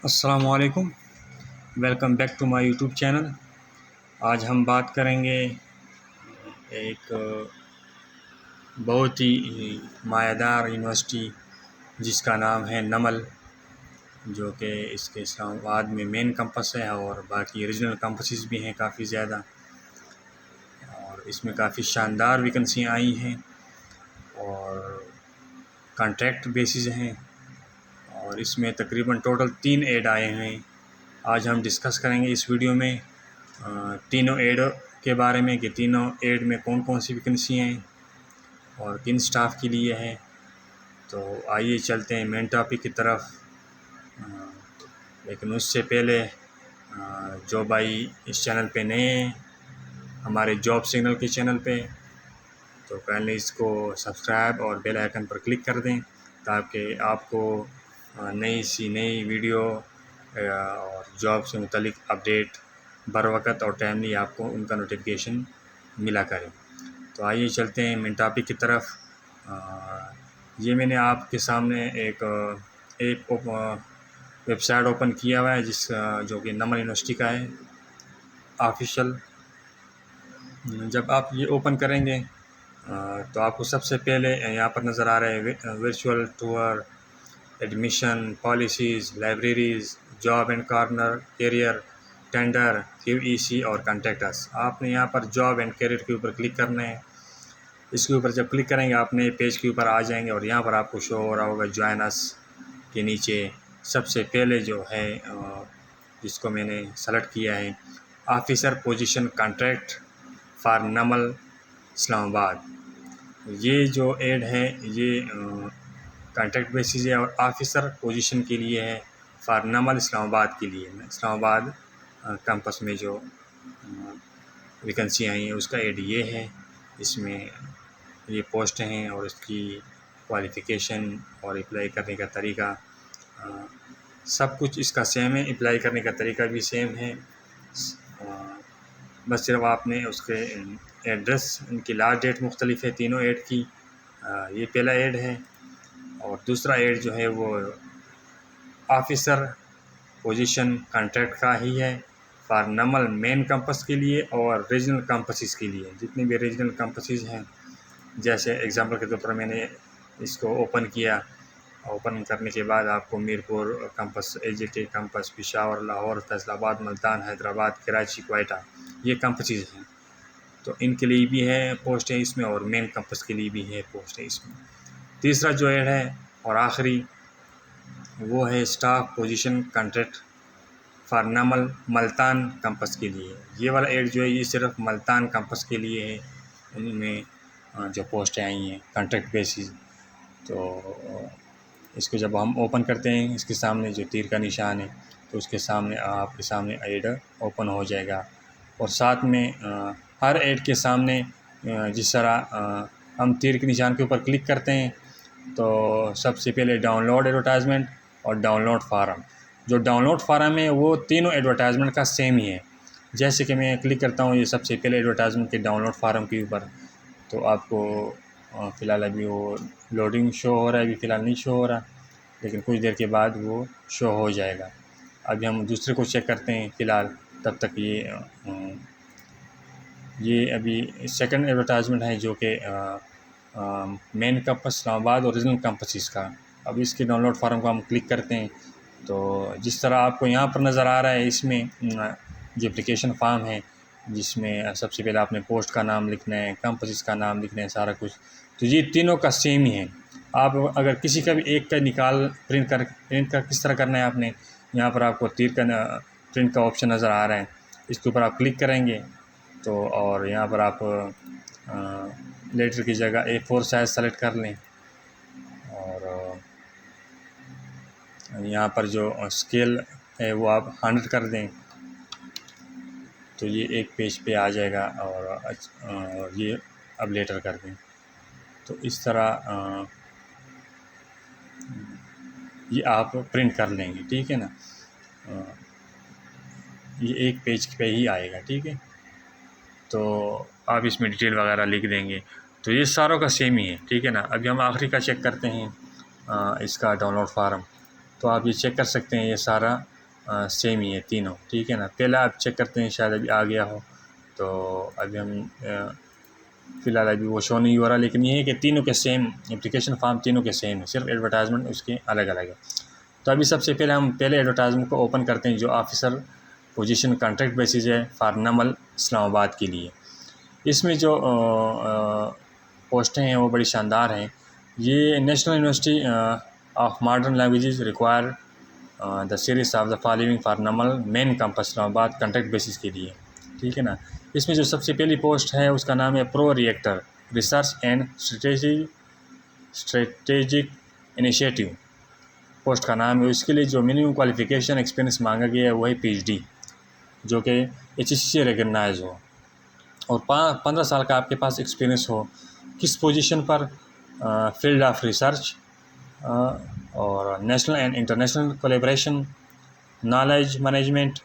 अस्सलामुअलैकुम। Welcome back to my YouTube channel. आज हम बात करेंगे एक बहुत ही मायादार यूनिवर्सिटी जिसका नाम है नमल, जो कि इसके इस्लामाबाद में मेन कैंपस है और बाकी रीजनल कैंपसेस भी हैं काफ़ी ज़्यादा। और इसमें काफ़ी शानदार वैकेंसियाँ आई हैं और कॉन्ट्रैक्ट बेसिस हैं और इसमें तकरीबन टोटल 3 ऐड आए हैं। आज हम डिस्कस करेंगे इस वीडियो में तीनों ऐड के बारे में कि तीनों ऐड में कौन कौन सी वैकेंसी हैं और किन स्टाफ के लिए है। तो आइए चलते हैं मेन टॉपिक की तरफ। लेकिन उससे पहले जो भाई इस चैनल पे नए हैं, हमारे जॉब सिग्नल के चैनल पे, तो पहले इसको सब्सक्राइब और बेल आइकन पर क्लिक कर दें ताकि आपको नई वीडियो और जॉब से मुतल्लिक अपडेट बर वक़्त और टाइमली आपको उनका नोटिफिकेशन मिला करें। तो आइए चलते हैं मेन टॉपिक की तरफ। ये मैंने आपके सामने एक वेबसाइट ओपन किया हुआ है जो कि नमल यूनिवर्सिटी का है ऑफिशियल। जब आप ये ओपन करेंगे तो आपको सबसे पहले यहाँ पर नज़र आ रहा है virtual tour, admission policies, libraries, job and corner, career, tender, QEC और कॉन्टैक्ट अस। आपने यहाँ पर जॉब एंड करियर के ऊपर क्लिक करना है। इसके ऊपर जब क्लिक करेंगे आप नए पेज के ऊपर आ जाएंगे और यहाँ पर आपको शो हो रहा होगा जॉइन अस के नीचे सबसे पहले जो है जिसको मैंने सेलेक्ट किया है officer position contract for NUML Islamabad. ये जो ऐड है ये कॉन्ट्रैक्ट बेसिस है और ऑफिसर पोजीशन के लिए है फॉर नमल इस्लामाबाद के लिए। इस्लामाबाद कैंपस में जो वैकेंसी आई हैं उसका ऐड ये है। इसमें ये पोस्ट हैं और इसकी क्वालिफ़िकेशन और अप्लाई करने का तरीका सब कुछ इसका सेम है। अप्लाई करने का तरीका भी सेम है। बस सिर्फ आपने उसके एड्रेस, इनकी लास्ट डेट मुख्तलिफ है तीनों ऐड की। ये पहला ऐड है और दूसरा ऐड जो है वो ऑफिसर पोजीशन कॉन्ट्रैक्ट का ही है फॉर नमल मेन कैंपस के लिए और रीजनल कैंपसेस के लिए। जितने भी रीजनल कैंपसेस हैं, जैसे एग्जांपल के तौर पर मैंने इसको ओपन किया। ओपन करने के बाद आपको Mirpur campus, AJK campus, Peshawar, Lahore, Faisalabad, Multan, Hyderabad, Karachi, Quetta, ये कैंपसेस हैं। तो इनके लिए भी है पोस्ट है इसमें और मेन कैंपस के लिए भी है पोस्ट है इसमें। तीसरा जो ऐड है और आखिरी वो है staff position contract for NUML Multan campus के लिए। ये वाला ऐड जो है ये सिर्फ मुल्तान कैंपस के लिए है। उनमें जो पोस्टें आई हैं कॉन्ट्रैक्ट बेसिस। तो इसको जब हम ओपन करते हैं, इसके सामने जो तीर का निशान है तो उसके सामने आपके सामने ऐड ओपन हो जाएगा। और साथ में हर ऐड के सामने जिस तरह हम तीर के निशान के ऊपर क्लिक करते हैं तो सबसे पहले डाउनलोड एडवर्टाइजमेंट और डाउनलोड फार्म। जो डाउनलोड फार्म है वो तीनों एडवर्टाइजमेंट का सेम ही है। जैसे कि मैं क्लिक करता हूँ ये सबसे पहले एडवर्टाइजमेंट के डाउनलोड फार्म के ऊपर, तो आपको फ़िलहाल अभी वो लोडिंग शो हो रहा है, अभी फ़िलहाल नहीं शो हो रहा, लेकिन कुछ देर के बाद वो शो हो जाएगा। अभी हम दूसरे को चेक करते हैं फ़िलहाल, तब तक ये अभी सेकंड एडवर्टाइजमेंट है जो कि मेन कैंपस इस्लामाबाद और रीजनल कैंपसेस का। अब इसके डाउनलोड फार्म को हम क्लिक करते हैं तो जिस तरह आपको यहाँ पर नज़र आ रहा है इसमें जो एप्लीकेशन फॉर्म है जिसमें सबसे पहले आपने पोस्ट का नाम लिखना है, कैंपसेस का नाम लिखना है, सारा कुछ। तो ये तीनों का सेम ही है। आप अगर किसी का भी एक का प्रिंट कर किस तरह करना है, आपने यहाँ पर आपको तीर का प्रिंट का ऑप्शन नज़र आ रहा है, इसके ऊपर आप क्लिक करेंगे तो और यहाँ पर आप लेटर की जगह A4 साइज़ सेलेक्ट कर लें और यहाँ पर जो स्केल है वो आप 100 कर दें तो ये एक पेज पे आ जाएगा। और ये अब लेटर कर दें तो इस तरह ये आप प्रिंट कर लेंगे, ठीक है ना। ये एक पेज पे ही आएगा, ठीक है। तो आप इसमें डिटेल वगैरह लिख देंगे तो ये सारों का सेम ही है, ठीक है ना। अभी हम आखिरी का चेक करते हैं इसका डाउनलोड फार्म। तो आप ये चेक कर सकते हैं, ये सारा सेम ही है तीनों, ठीक है ना। पहला आप चेक करते हैं, शायद अभी आ गया हो, तो अभी हम फ़िलहाल अभी वो शो नहीं हो रहा, लेकिन ये है कि तीनों के सेम एप्लीकेशन फॉर्म, तीनों के सेम है, सिर्फ एडवर्टाइजमेंट उसके अलग अलग है। तो अभी सबसे पहले हम पहले एडवर्टाइजमेंट को ओपन करते हैं, जो ऑफिसर पोजीशन कॉन्ट्रैक्ट बेसिस है फॉर नमल इस्लामाबाद के लिए। इसमें जो पोस्टें हैं वो बड़ी शानदार हैं। ये National University of Modern Languages require the series of the following for NUML main campus Islamabad contract basis के लिए, ठीक है ना। इसमें जो सबसे पहली पोस्ट है उसका नाम है pro reactor research and strategic initiative, post का नाम है। उसके लिए जो मिनिमम क्वालिफिकेशन एक्सपीरियंस मांगा गया है वो है PhD, जो कि HEC से रिकगनाइज हो, और 15 साल का आपके पास एक्सपीरियंस हो। किस पोजीशन पर? फील्ड ऑफ रिसर्च और national and international collaboration, knowledge management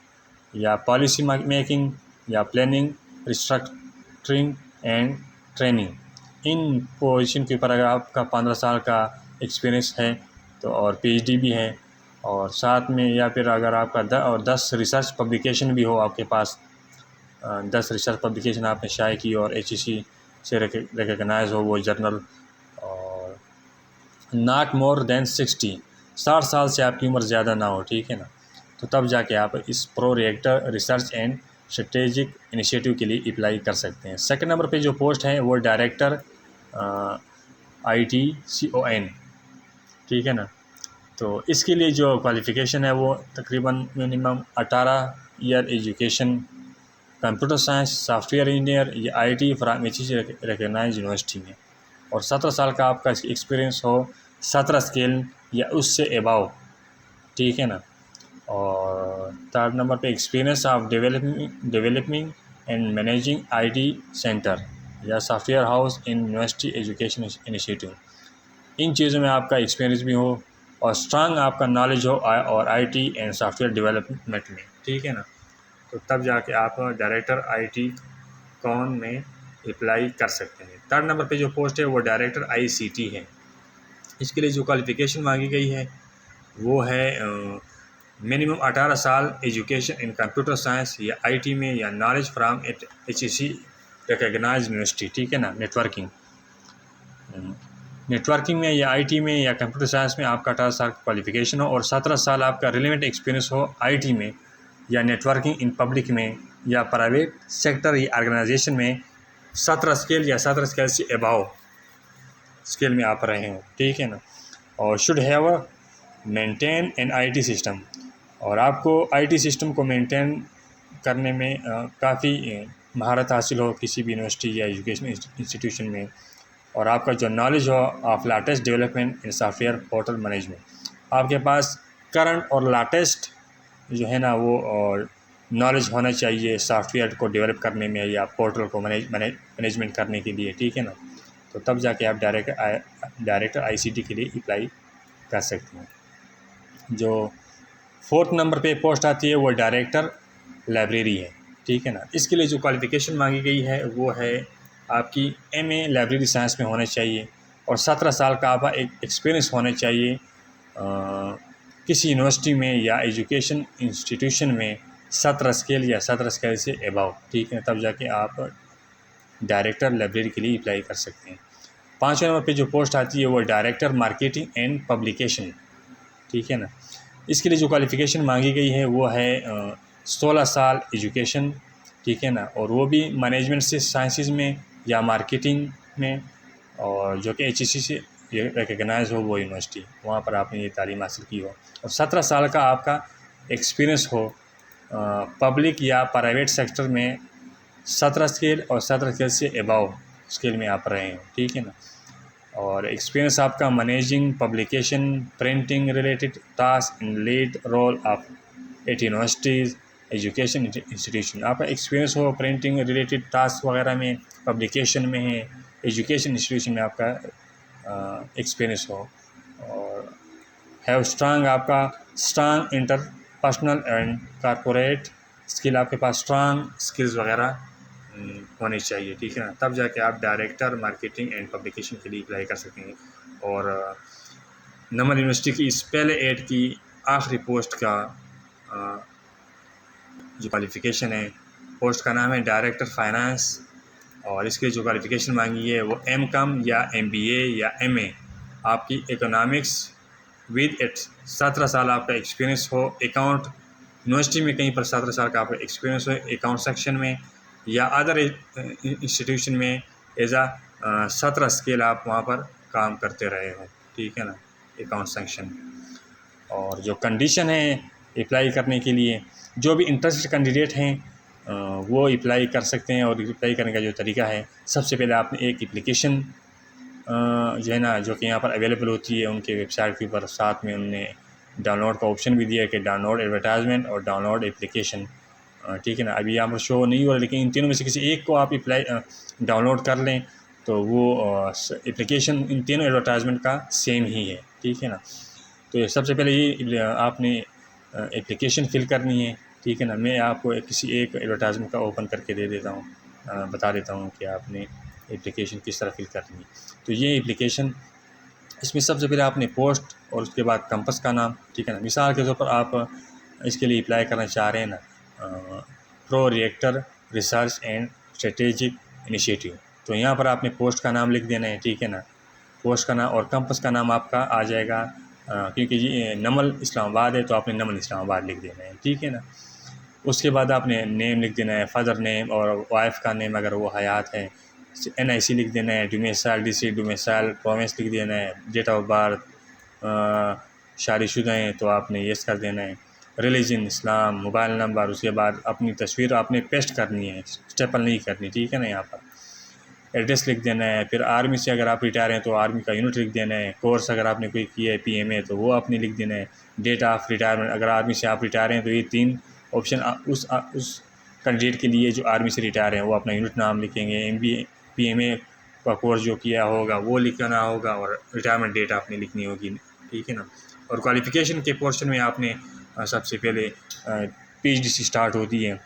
या पॉलिसी मेकिंग या planning, restructuring and training. In position के ऊपर अगर आपका 15 साल का एक्सपीरियंस है तो और PhD भी है, और साथ में या फिर अगर आपका 10 रिसर्च पब्लिकेशन भी हो आपके पास, 10 रिसर्च पब्लिकेशन आपने शाये की और HEC से रिकगनाइज हो वो जर्नल, और नॉट मोर देन 60 साल से आपकी उम्र ज़्यादा ना हो, ठीक है ना। तो तब जाके आप इस pro reactor research and strategic initiative के लिए अप्लाई कर सकते हैं। सेकंड नंबर पे जो पोस्ट है वो डायरेक्टर ITCON, ठीक है ना। तो इसके लिए जो क्वालिफ़िकेशन है वो तकरीबन minimum 18 year education, computer science, software engineer या IT from HEC recognise university में, और 17 साल का आपका एक्सपीरियंस हो 17 स्केल या उससे एबाव, ठीक है ना। और थर्ड नंबर पे experience of developing and managing IT centre या software house in university education initiative. इन चीज़ों में आपका एक्सपीरियंस भी हो और स्ट्रांग आपका नॉलेज हो और IT एंड सॉफ्टवेयर डेवलपमेंट में, ठीक है ना। तो तब जाके आप डायरेक्टर ITCON में अप्लाई कर सकते हैं। थर्ड नंबर पे जो पोस्ट है वो डायरेक्टर ICT है। इसके लिए जो क्वालिफ़िकेशन मांगी गई है वो है मिनिमम 18 साल एजुकेशन इन कंप्यूटर साइंस या IT में या knowledge from HEC recognise university, ठीक है ना। नेटवर्किंग में या IT में या कंप्यूटर साइंस में आपका 18 साल का क्वालिफ़िकेशन हो और 17 साल आपका रिलेवेंट एक्सपीरियंस हो IT में या नेटवर्किंग इन पब्लिक में या प्राइवेट सेक्टर या ऑर्गेनाइजेशन में 17 स्केल या 17 स्केल से अबाव स्केल में आप रहे हो, ठीक है ना। और should have maintain an IT system, और आपको IT सिस्टम को मेंटेन करने में काफ़ी महारत हासिल हो किसी भी यूनिवर्सिटी या एजुकेशन इंस्टीट्यूशन में, और आपका जो नॉलेज हो of latest development in software portal management, आपके पास करंट और लेटेस्ट जो है ना वो और नॉलेज होना चाहिए सॉफ्टवेयर को डेवलप करने में या पोर्टल को मैनेजमेंट करने के लिए, ठीक है ना। तो तब जाके आप डायरेक्टर ICT के लिए अप्लाई कर सकते हैं। जो फोर्थ नंबर पे पोस्ट आती है वो डायरेक्टर लाइब्रेरी है, ठीक है ना। इसके लिए जो क्वालिफ़िकेशन मांगी गई है वो है आपकी MA लाइब्रेरी साइंस में होना चाहिए और 17 साल का आपका एक एक्सपीरियंस होना चाहिए किसी यूनिवर्सिटी में या एजुकेशन इंस्टीट्यूशन में 17 स्केल या 17 स्केल से अबाव, ठीक है। तब जाके आप डायरेक्टर लाइब्रेरी के लिए अप्लाई कर सकते हैं। 5वें नंबर पे जो पोस्ट आती है वो डायरेक्टर मार्केटिंग एंड पब्लिकेशन, ठीक है ना। इसके लिए जो क्वालिफ़िकेशन मांगी गई है वो है 16 साल एजुकेशन, ठीक है ना, और वो भी मैनेजमेंट से साइंसेस में या मार्केटिंग में, और जो कि HEC से रिकगनाइज हो वो यूनिवर्सिटी, वहाँ पर आपने ये तालीम हासिल की हो, और 17 साल का आपका एक्सपीरियंस हो पब्लिक या प्राइवेट सेक्टर में 17 स्केल और 17 स्केल से अबाव स्केल में आप रहे हो, ठीक है ना। और एक्सपीरियंस आपका managing publication printing related task in lead role of 8 universities education institution, आपका एक्सपीरियंस हो प्रिंटिंग रिलेटेड टास्क वगैरह में, पब्लिकेशन में है, एजुकेशन इंस्टीट्यूशन में आपका एक्सपीरियंस हो, और हैव स्ट्रांग आपका strong interpersonal and corporate skill, आपके पास स्ट्रांग स्किल्स वगैरह होनी चाहिए, ठीक है ना। तब जाके आप डायरेक्टर मार्केटिंग एंड पब्लिकेशन के लिए अप्लाई कर सकेंगे। और नमल यूनिवर्सिटी की इस पहले ऐड की आखिरी पोस्ट का जो क्वालिफ़िकेशन है, पोस्ट का नाम है डायरेक्टर फाइनेंस, और इसकी जो क्वालिफ़िकेशन मांगी है वो M.Com या MBA या MA आपकी इकोनॉमिक्स विद 17 साल आपका एक्सपीरियंस हो, अकाउंट यूनिवर्सिटी में कहीं पर 17 साल का आपका एक्सपीरियंस हो अकाउंट सेक्शन में, या अदर इंस्टीट्यूशन में एज आ 17 स्केल आप वहाँ पर काम करते रहे हो, ठीक है ना, अकाउंट सेक्शन। और जो कंडीशन है अप्लाई करने के लिए, जो भी इंटरेस्टेड कैंडिडेट हैं वो अप्लाई कर सकते हैं। और अप्लाई करने का जो तरीका है, सबसे पहले आपने एक एप्लीकेशन जो है ना, जो कि यहाँ पर अवेलेबल होती है उनके वेबसाइट के ऊपर, साथ में उनने डाउनलोड का ऑप्शन भी दिया है कि डाउनलोड एडवर्टाइजमेंट और डाउनलोड एप्लीकेशन, ठीक है ना। अभी यहाँ पर शो नहीं हो रहा, लेकिन इन तीनों में से किसी एक को आप अप्लाई डाउनलोड कर लें तो वो एप्लीकेशन इन तीनों एडवर्टाइजमेंट का सेम ही है, ठीक है ना। तो सबसे पहले ये आपने एप्लीकेशन फ़िल करनी है, ठीक है ना। मैं आपको किसी एक एडवर्टाइजमेंट का ओपन करके दे देता हूँ, बता देता हूँ कि आपने एप्लीकेशन किस तरह फ़िल करनी है। तो ये एप्लीकेशन, इसमें सबसे पहले आपने पोस्ट और उसके बाद कैंपस का नाम, ठीक है ना। मिसाल के तौर पर आप इसके लिए अप्लाई करना चाह रहे हैं ना, pro reactor research and strategic initiative, तो यहाँ पर आपने पोस्ट का नाम लिख देना है, ठीक है ना। पोस्ट का नाम और कैंपस का नाम आपका आ जाएगा, क्योंकि ये नमल इस्लामाबाद है तो आपने नमल इस्लामाबाद लिख देना है, ठीक है ना। उसके बाद आपने नेम लिख देना है, फादर नेम और वाइफ का नेम अगर वो हयात है, NIC लिख देना है, डोमिसाइल डिस्ट्रिक्ट डोमिसाइल प्रोविंस लिख देना है, डेट ऑफ बर्थ शादीशुदा हैं तो आपने येस कर देना है, रिलीजन इस्लाम, मोबाइल नंबर, उसके बाद अपनी तस्वीर आपने पेस्ट करनी है, स्टेपल नहीं करनी, ठीक है ना। यहाँ पर एड्रेस लिख देना है। फिर आर्मी से अगर आप रिटायर हैं तो आर्मी का यूनिट लिख देना है। कोर्स अगर आपने कोई किया है PMA तो वो आपने लिख देना है। डेट ऑफ रिटायरमेंट, अगर आर्मी से आप रिटायर हैं तो ये 3 ऑप्शन उस कैंडिडेट के लिए जो आर्मी से रिटायर हैं, वो अपना यूनिट नाम लिखेंगे। MBA PMA का कोर्स जो किया होगा वो लिखना होगा, और रिटायरमेंट डेट आपने लिखनी होगी, ठीक है ना। और क्वालिफ़िकेशन के पोर्शन में आपने सबसे पहले PhD से स्टार्ट होती है,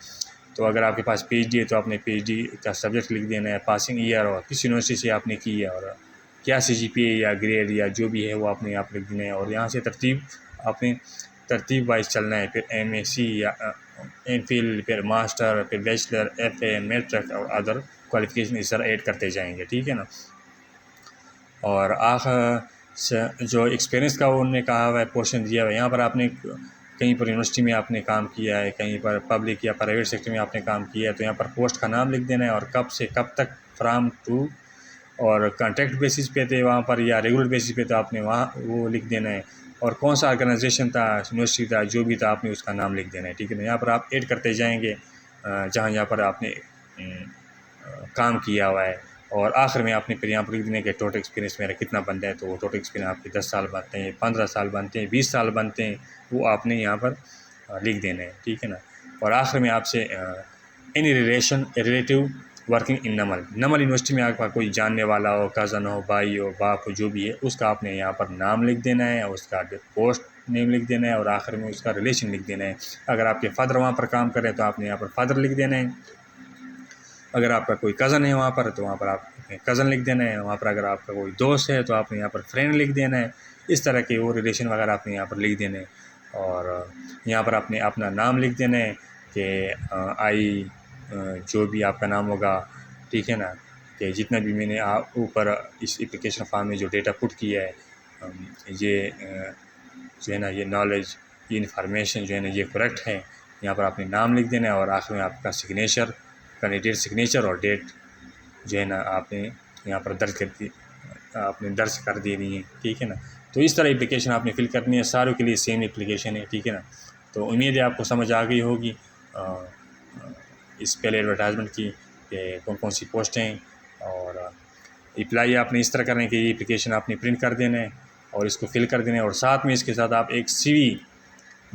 तो अगर आपके पास PhD है तो आपने PhD का सब्जेक्ट लिख देना है, पासिंग ईयर और किस यूनिवर्सिटी से आपने की है, और क्या CGPA या ग्रेड या जो भी है वो आपने यहाँ पर लिख देना है। और यहाँ से आपने तरतीब वाइज चलना है, फिर MSc या MPhil, फिर मास्टर, फिर बैचलर, FA, मैट्रिक और अदर क्वालिफिकेशन इस तरह ऐड करते जाएंगे, ठीक है ना। और आखिर जो एक्सपीरियंस का उन्होंने कहा हुआ है, पोर्शन दिया हुआ है, यहाँ पर आपने कहीं पर यूनिवर्सिटी में आपने काम किया है, कहीं पर पब्लिक या प्राइवेट सेक्टर में आपने काम किया है, तो यहाँ पर पोस्ट का नाम लिख देना है, और कब से कब तक, फ्राम टू, और कॉन्ट्रैक्ट बेसिस पे थे वहाँ पर या रेगुलर बेसिस पे, तो आपने वहाँ वो लिख देना है। और कौन सा ऑर्गेनाइजेशन था, यूनिवर्सिटी था, जो भी था, आपने उसका नाम लिख देना है, ठीक है ना। यहाँ पर आप ऐड करते जाएंगे जहाँ पर आपने काम किया हुआ है, और आखिर में आपने फिर यहाँ पर लिख देना कि टोटल एक्सपीरियंस मेरा कितना बनता है, तो वो टोटल एक्सपीरियंस आपके 10 साल बनते हैं, 15 साल बनते हैं, 20 साल बनते हैं, वो आपने यहाँ पर लिख देना है, ठीक है ना। और आखिर में आपसे any relative working in NUML university में आपका कोई जानने वाला हो, कज़न हो, भाई हो, बाप हो, जो भी है, उसका आपने यहाँ पर नाम लिख देना है, और उसका पोस्ट नेम लिख देना है, और आखिर में उसका रिलेशन लिख देना है। अगर आपके फादर वहाँ पर काम करें तो आपने यहाँ पर फादर लिख देना है। अगर आपका कोई कज़न है वहाँ पर तो वहाँ पर आप कज़न लिख देना है। वहाँ पर अगर आपका कोई दोस्त है तो आपने यहाँ पर फ्रेंड लिख देना है। इस तरह के वो रिलेशन वगैरह आपने यहाँ पर लिख देने हैं, और यहाँ पर आपने अपना नाम लिख देना है कि जो भी आपका नाम होगा, ठीक है ना, कि जितना भी मैंने ऊपर इस एप्लीकेशन फॉर्म में जो डेटा पुट किया है, ये जो है ना, ये नॉलेज, ये इन्फॉर्मेशन जो है ना, ये करेक्ट है। यहाँ पर आपने नाम लिख देना है, और आखिर में आपका सिग्नेचर, कैंडिडेट सिग्नेचर और डेट जो है ना आपने यहाँ पर दर्ज कर देनी है, ठीक है ना। तो इस तरह एप्लीकेशन आपने फिल करनी है, सारों के लिए सेम एप्लीकेशन है, ठीक है ना। तो उम्मीद है आपको समझ आ गई होगी इस पहले एडवर्टाइजमेंट की कि कौन कौन सी पोस्टें, और अप्लाई आपने इस तरह करने की एप्लीकेशन आपने प्रिंट कर देना है और इसको फिल कर देना है, और साथ में इसके साथ आप एक CV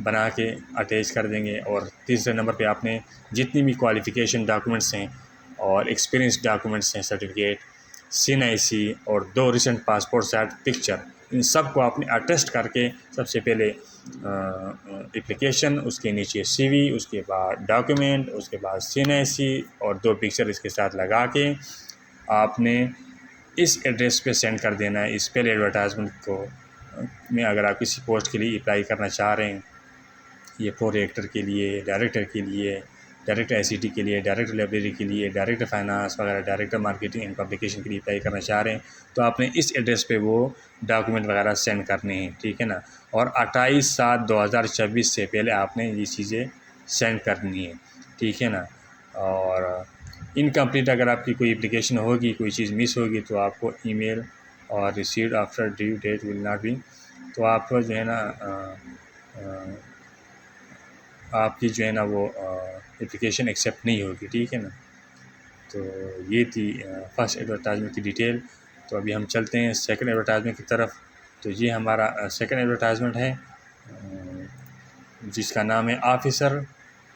बना के अटैच कर देंगे। और तीसरे नंबर पे आपने जितनी भी क्वालिफ़िकेशन डॉक्यूमेंट्स हैं और एक्सपीरियंस डॉक्यूमेंट्स हैं, सर्टिफिकेट, CNIC और 2 रिसेंट पासपोर्ट साइज पिक्चर, इन सब को आपने अटेस्ट करके सबसे पहले एप्लीकेशन, उसके नीचे CV, उसके बाद डॉक्यूमेंट, उसके बाद CNIC और 2 पिक्चर इसके साथ लगा के आपने इस एड्रेस पे सेंड कर देना है, इस पहले एडवर्टाइजमेंट को में अगर आप किसी पोस्ट के लिए अप्लाई करना चाह रहे हैं, ये प्रोजेक्टर के लिए, डायरेक्टर के लिए, डायरेक्टर ICT के लिए, डायरेक्टर लाइब्रेरी के लिए, डायरेक्टर फाइनेंस वगैरह, डायरेक्टर मार्केटिंग एंड पब्लिकेशन के लिए अप्लाई करना चाह रहे हैं, तो आपने इस एड्रेस पे वो डॉक्यूमेंट वगैरह सेंड करने हैं, ठीक है ना। और 28/7/2026 से पहले आपने ये चीज़ें सेंड करनी है, ठीक है ना। और इनकम्प्लीट अगर आपकी कोई एप्लीकेशन होगी, कोई चीज़ मिस होगी, तो आपको ईमेल और received after due date will not be, तो आप जो है ना आपकी जो है ना वो एप्लीकेशन एक्सेप्ट नहीं होगी, ठीक है ना। तो ये थी फर्स्ट एडवर्टाइजमेंट की डिटेल। तो अभी हम चलते हैं सेकंड एडवर्टाइजमेंट की तरफ। तो ये हमारा सेकंड एडवर्टाइजमेंट है जिसका नाम है officer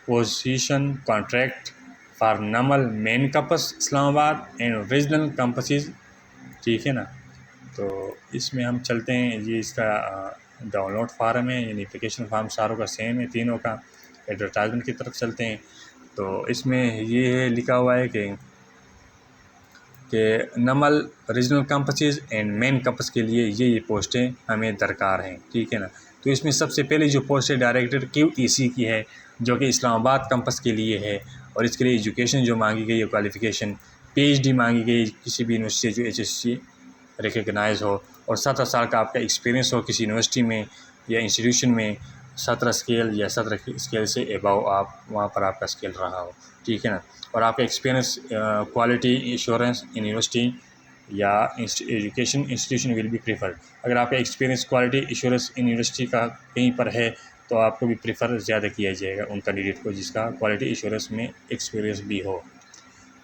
position contract for NUML main campus Islamabad and regional campuses, ठीक है ना। तो इसमें हम चलते हैं, ये इसका डाउनलोड फार्म है, यानी एप्लीकेशन फार्म सारों का सेम है तीनों का। एडवर्टाइजमेंट की तरफ चलते हैं। तो इसमें ये लिखा हुआ है कि NUML regional campuses and main campus के लिए ये पोस्टें हमें दरकार हैं, ठीक है ना। तो इसमें सबसे पहले जो पोस्ट है डायरेक्टर QEC की है, जो कि इस्लामाबाद कैंपस के लिए है। और इसके लिए एजुकेशन जो मांगी गई है, क्वालिफ़िकेशन PhD मांगी गई किसी भी यूनिवर्सिटी जो HSC रिकगनाइज़ हो, और 17 साल का आपका एक्सपीरियंस हो किसी यूनिवर्सिटी में या इंस्टीट्यूशन में, 17 स्केल या 17 स्केल से एबव आप वहाँ पर आपका स्केल रहा हो, ठीक है ना। और आपका experience quality insurance in university या education institution will be preferred. अगर आपका experience quality insurance in university का कहीं पर है तो आपको भी प्रीफर ज़्यादा किया जाएगा उन कैंडिडेट को जिसका क्वालिटी इंश्योरेंस में एक्सपीरियंस भी हो।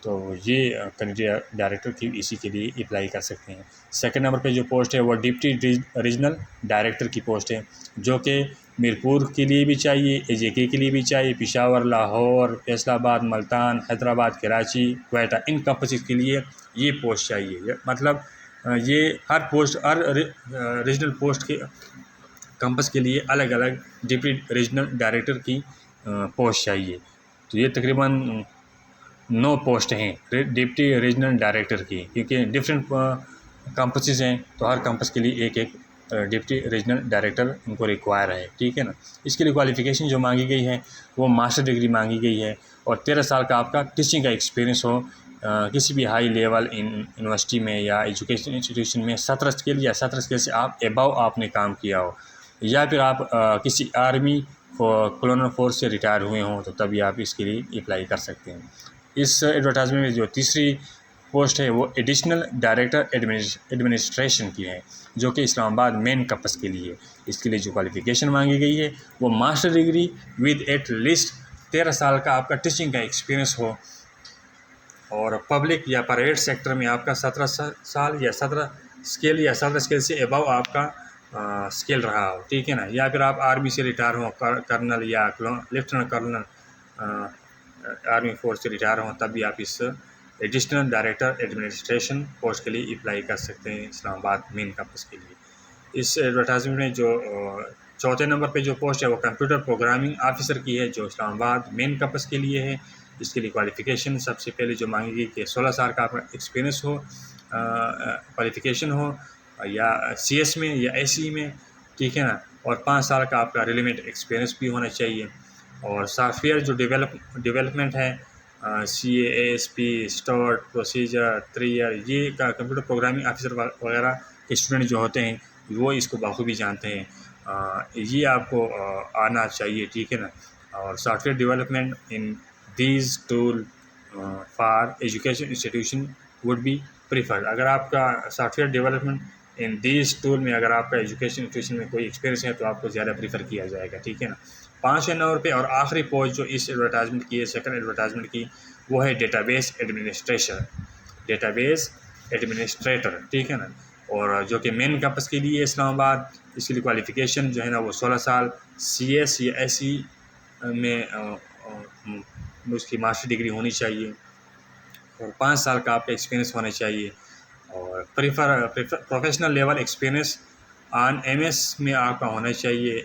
तो ये कैंडिडेट डायरेक्टर QEC के लिए अप्लाई कर सकते हैं। सेकंड नंबर पे जो पोस्ट है वो डिप्टी रीजनल डायरेक्टर की पोस्ट है, जो कि मीरपुर के लिए भी चाहिए, AJK के लिए भी चाहिए, पेशावर, लाहौर, फैसलाबाद, मुल्तान, हैदराबाद, कराची, क्वेटा, इन कैंपसेस के लिए ये पोस्ट चाहिए। मतलब ये हर पोस्ट, हर रीजनल पोस्ट के कैंपस के लिए अलग अलग डिप्टी रीजनल डायरेक्टर की पोस्ट चाहिए। तो ये तकरीबन 9 पोस्ट हैं डिप्टी रीजनल डायरेक्टर की, क्योंकि डिफरेंट कैंपसेस हैं तो हर कैंपस के लिए एक एक डिप्टी रीजनल डायरेक्टर इनको रिक्वायर है, ठीक है ना। इसके लिए क्वालिफ़िकेशन जो मांगी गई है वो मास्टर डिग्री मांगी गई है, और 13 साल का आपका टीचिंग का एक्सपीरियंस हो किसी भी हाई लेवल यूनिवर्सिटी में या एजुकेशन इंस्टीट्यूशन में। 17 स्केल या 17 स्केल से आप एबव आपने काम किया हो, या फिर आप किसी आर्मी कॉलोनल फोर्स से रिटायर हुए हों, तो तभी आप इसके लिए अप्लाई कर सकते हैं। इस एडवर्टाइजमेंट में जो तीसरी पोस्ट है वो एडिशनल डायरेक्टर एडमिनिस्ट्रेशन की है, जो कि इस्लामाबाद मेन कैंपस के लिए। इसके लिए जो क्वालिफ़िकेशन मांगी गई है वो master degree with at least 13 साल का आपका टीचिंग का एक्सपीरियंस हो, और पब्लिक या प्राइवेट सेक्टर में आपका 17 साल या 17 स्केल या 17 स्केल से एबव आपका स्केल रहा हो, ठीक है ना। या फिर आप आर्मी से रिटायर हो, कर्नल या लेफ्टिनेंट कर्नल आर्मी फोर्स से रिटायर हों, तब भी आप इस एडिशनल डायरेक्टर एडमिनिस्ट्रेशन पोस्ट के लिए अप्लाई कर सकते हैं इस्लामाबाद मेन कैंपस के लिए। इस एडवर्टाइजमेंट में जो चौथे नंबर पे जो पोस्ट है वो कंप्यूटर प्रोग्रामिंग ऑफिसर की है, जो इस्लामाबाद मेन कैंपस के लिए है। इसके लिए क्वालिफ़िकेशन सबसे पहले जो मांगी गई कि 16 साल का आपका एक्सपीरियंस हो, क्वालिफ़िकेशन हो या CS में या SE में, ठीक है ना। और 5 साल का आपका रिलेवेंट एक्सपीरियंस भी होना चाहिए। और सॉफ्टवेयर जो डेवलपमेंट है CA ASP start procedure 3 year, ये का कंप्यूटर प्रोग्रामिंग ऑफिसर वगैरह के स्टूडेंट जो होते हैं वो इसको बखूबी जानते हैं, ये आपको आना चाहिए, ठीक है ना। और software development in these tool for education institution would be preferred. अगर आपका software development in these tool में अगर आपका एजुकेशन इंस्टीट्यूशन में कोई एक्सपीरियंस है तो आपको ज़्यादा प्रीफर किया जाएगा, ठीक है ना। 5वें नंबर पे और आखिरी पोस्ट जो इस एडवर्टाइजमेंट की है, सेकंड एडवर्टाइजमेंट की, वो है डेटाबेस एडमिनिस्ट्रेटर, ठीक है ना। और जो कि मेन कैंपस के लिए इस्लामाबाद। इसके लिए क्वालिफ़िकेशन जो है ना वो 16 साल CS या SE में उसकी मास्टर डिग्री होनी चाहिए, और 5 साल का आपका एक्सपीरियंस होना चाहिए। और professional level experience on MS में आपका होना चाहिए,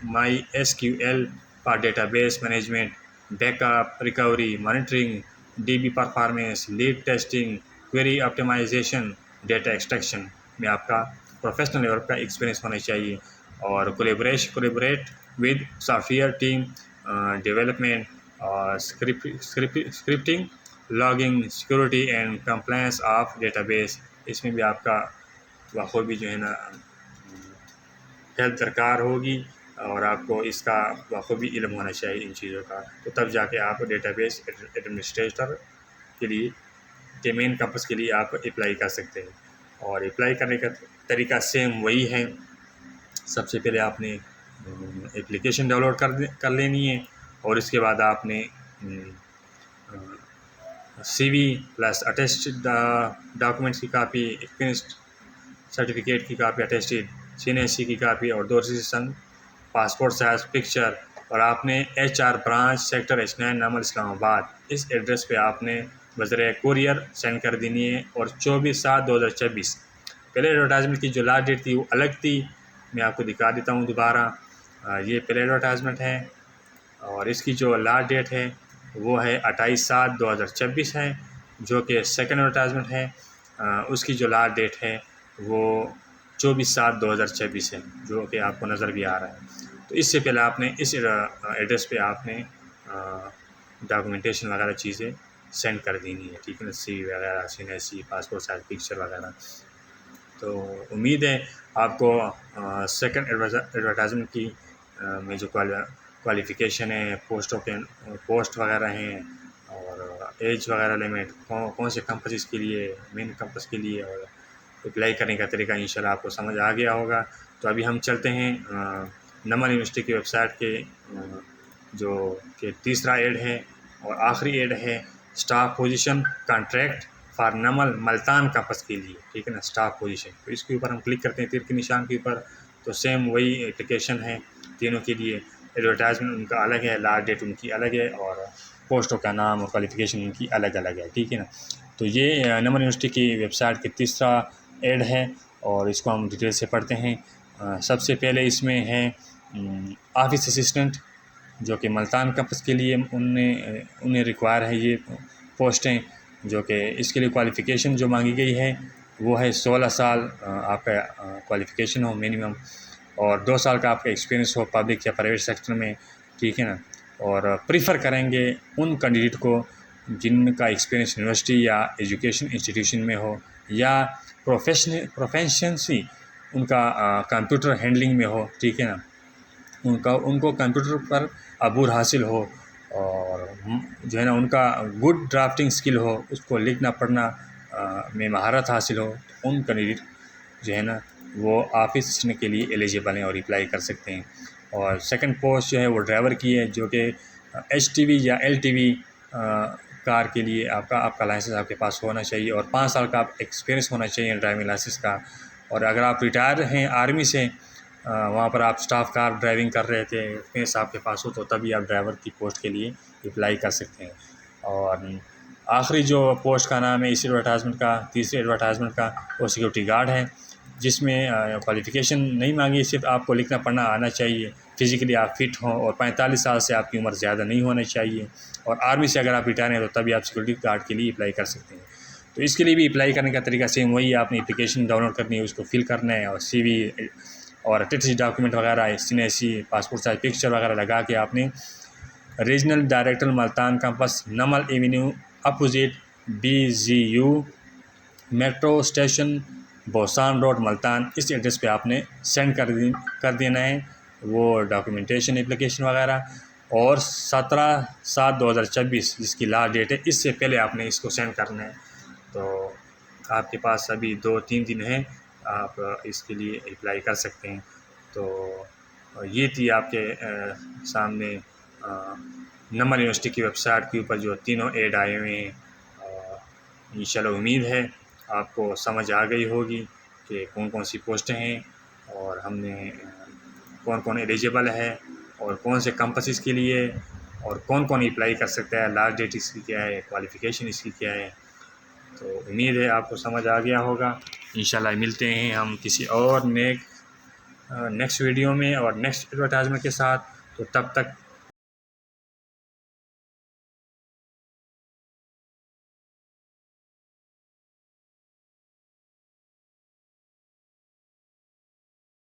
MySQL for database management, backup, recovery, monitoring, DB performance, lead testing, query optimization, data extraction में आपका प्रोफेशनल लेवल का एक्सपीरियंस होना चाहिए। और collaborate with software team, development और scripting, logging, security and compliance of database, इसमें भी आपका बखूबी जो है ना हेल्प दरकार होगी और आपको इसका बखूबी इल्म होना चाहिए इन चीज़ों का। तो तब जाके आप डेटाबेस एडमिनिस्ट्रेटर के लिए के मेन कैंपस के लिए आप अप्लाई कर सकते हैं। और अप्लाई करने का तरीका सेम वही है। सबसे पहले आपने एप्लीकेशन डाउनलोड कर लेनी है और इसके बाद आपने CV प्लस अटेस्टेड डॉक्यूमेंट्स की कापी, एक्सपीरियंस सर्टिफिकेट की कापी, अटेस्टेड CNSC की कापी और 2 रजिस्ट्रेशन, पासपोर्ट साइज पिक्चर, और आपने HR branch sector H9 Namal Islamabad, इस एड्रेस पे आपने बज़रिया कुरियर सेंड कर देनी है। और 24/7/2024 पहले एडवर्टाइजमेंट की जो लास्ट डेट थी वो अलग थी, मैं आपको दिखा देता हूँ दोबारा। ये पहले एडवर्टाइजमेंट है और इसकी जो लास्ट डेट है वो है 28/7/2024 है, जो कि सेकंड एडवर्टाइजमेंट है। उसकी जो लास्ट डेट है वो 24/7/2024 है, जो कि आपको नज़र भी आ रहा है। तो इससे पहले आपने इस एड्रेस पे आपने डॉक्यूमेंटेशन वगैरह चीज़ें सेंड कर देनी है, ठीक है ना, CV वगैरह, CNSC, पासपोर्ट साइज पिक्चर वगैरह। तो उम्मीद है आपको सेकंड एडवर्टाइजमेंट की में जो क्वालिफ़िकेशन है, पोस्ट वगैरह हैं और एज वगैरह लिमिट, कौन से कैंपस के लिए, मेन कैंपस के लिए, और अप्लाई करने का तरीका इंशाल्लाह आपको समझ आ गया होगा। तो अभी हम चलते हैं नमल यूनिवर्सिटी की वेबसाइट के जो कि तीसरा एड है और आखिरी एड है, staff position contract for Namal Multan campus के लिए, ठीक है ना, स्टाफ पोजीशन। तो इसके ऊपर हम क्लिक करते हैं तीर के निशान के ऊपर, तो सेम वही एप्लीकेशन है तीनों के लिए। एडवर्टाइजमेंट उनका अलग है, लास्ट डेट उनकी अलग है और पोस्टों का नाम और क्वालिफ़िकेशन उनकी अलग अलग है, ठीक है ना। तो ये नमल यूनिवर्सिटी की वेबसाइट के तीसरा एड है और इसको हम डिटेल से पढ़ते हैं। सबसे पहले इसमें है ऑफिस असिस्टेंट, जो कि मल्तान कैंपस के लिए उन्हें रिक्वायर है ये पोस्टें, जो कि इसके लिए क्वालिफ़िकेशन जो मांगी गई है वो है 16 साल आपका क्वालिफ़िकेशन हो मिनिमम, और 2 साल का आपका एक्सपीरियंस हो पब्लिक या प्राइवेट सेक्टर में, ठीक है ना। और प्रीफर करेंगे उन कैंडिडेट को जिनका एक्सपीरियंस यूनिवर्सिटी या एजुकेशन इंस्टीट्यूशन में हो या प्रोफेशनसी उनका कंप्यूटर हैंडलिंग में हो, ठीक है ना, उनको कंप्यूटर पर अबूर हासिल हो और जो है ना उनका गुड ड्राफ्टिंग स्किल हो, उसको लिखना पढ़ना में महारत हासिल हो। उन कैंडिडेट जो है ना वो ऑफिस असिस्टेंट के लिए एलिजिबल हैं और अप्लाई कर सकते हैं। और सेकंड पोस्ट जो है वो ड्राइवर की है, जो कि HTV या LTV कार के लिए आपका लाइसेंस आपके पास होना चाहिए और 5 साल का एक्सपीरियंस होना चाहिए ड्राइविंग लाइसेंस का। और अगर आप रिटायर हैं आर्मी से, वहाँ पर आप स्टाफ कार ड्राइविंग कर रहे थे, एक्सपीरियंस आपके पास हो, तो तभी आप ड्राइवर की पोस्ट के लिए अप्लाई कर सकते हैं। और आखिरी जो पोस्ट का नाम है इस एडवर्टाइजमेंट का, तीसरे एडवर्टाइजमेंट का, वो सिक्योरिटी गार्ड है, जिसमें क्वालिफ़िकेशन नहीं मांगी, सिर्फ आपको लिखना पढ़ना आना चाहिए, फिज़िकली आप फिट हों और 45 साल से आपकी उम्र ज़्यादा नहीं होना चाहिए। और आर्मी से अगर आप रिटायर हैं तो तभी आप सिक्योरिटी गार्ड के लिए अप्लाई कर सकते हैं। तो इसके लिए भी अप्लाई करने का तरीका सेम वही है, आपने एप्लीकेशन डाउनलोड करनी है, उसको फिल करना है और CV और अटेस्टेड डॉक्यूमेंट वगैरह, CNSC, पासपोर्ट साइज पिक्चर वगैरह लगा के आपने regional director Multan campus, Namal avenue, opposite BGU metro station, Bosan road, Multan, इस एड्रेस पे आपने सेंड कर देना है वो डॉक्यूमेंटेशन एप्लीकेशन वगैरह। और 17/7/2024 जिसकी लास्ट डेट है, इससे पहले आपने इसको सेंड करना है। तो आपके पास अभी 2-3 दिन हैं, आप इसके लिए अप्लाई कर सकते हैं। तो ये थी आपके सामने नमल यूनिवर्सिटी की वेबसाइट के ऊपर जो तीनों ऐड आए हुए हैं। इंशाल्लाह उम्मीद है आपको समझ आ गई होगी कि कौन कौन सी पोस्टें हैं और हमने कौन कौन एलिजिबल है और कौन से कैंपसेस के लिए और कौन कौन अप्लाई कर सकता है, लास्ट डेट इसकी क्या है, क्वालिफ़िकेशन इसकी क्या है। तो उम्मीद है आपको समझ आ गया होगा। इंशाल्लाह मिलते हैं हम किसी और नेक्स्ट वीडियो में और नेक्स्ट एडवर्टाइजमेंट के साथ। तो तब तक